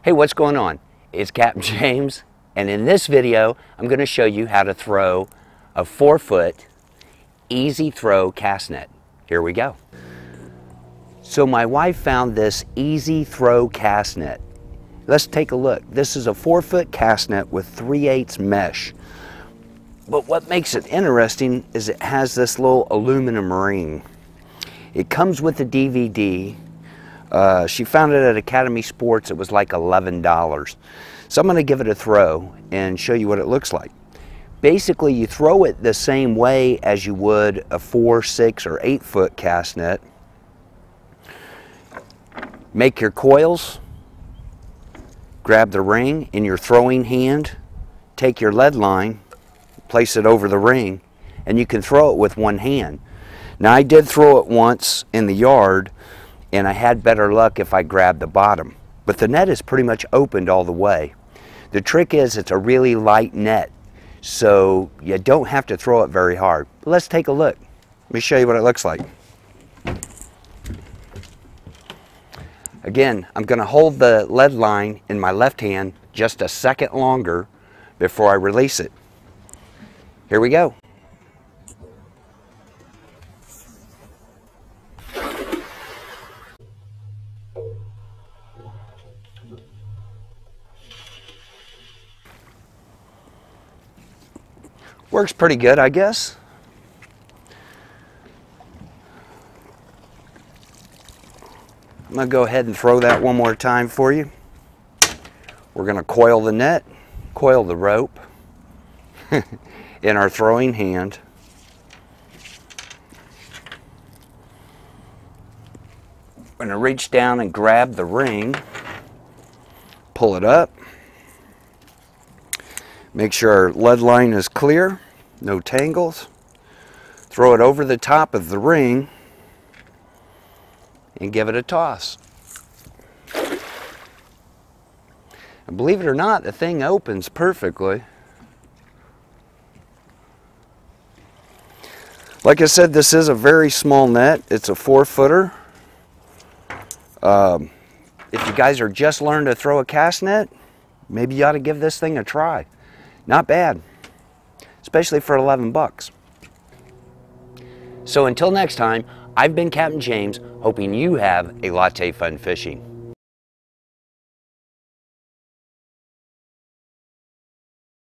Hey, what's going on? It's Capt James, and in this video I'm going to show you how to throw a 4-foot easy throw cast net. Here we go. So my wife found this easy throw cast net. Let's take a look. This is a 4-foot cast net with 3/8 mesh. But what makes it interesting is it has this little aluminum ring. It comes with a DVD. She found it at Academy Sports. It was like $11. So I'm going to give it a throw and show you what it looks like. Basically, you throw it the same way as you would a 4, 6, or 8-foot cast net. Make your coils, grab the ring in your throwing hand, take your lead line, place it over the ring, and you can throw it with one hand. Now, I did throw it once in the yard, and I had better luck if I grabbed the bottom. But the net is pretty much opened all the way. The trick is it's a really light net, so you don't have to throw it very hard. Let's take a look. Let me show you what it looks like. Again, I'm going to hold the lead line in my left hand just a second longer before I release it. Here we go. Works pretty good, I guess. I'm going to go ahead and throw that one more time for you. We're going to coil the net, coil the rope in our throwing hand. I'm going to reach down and grab the ring, pull it up. Make sure our lead line is clear, no tangles. Throw it over the top of the ring and give it a toss. And believe it or not, the thing opens perfectly. Like I said, this is a very small net. It's a 4-footer. If you guys are just learning to throw a cast net, maybe you ought to give this thing a try. Not bad, especially for 11 bucks. So until next time, I've been Capt James, hoping you have a latte fun fishing.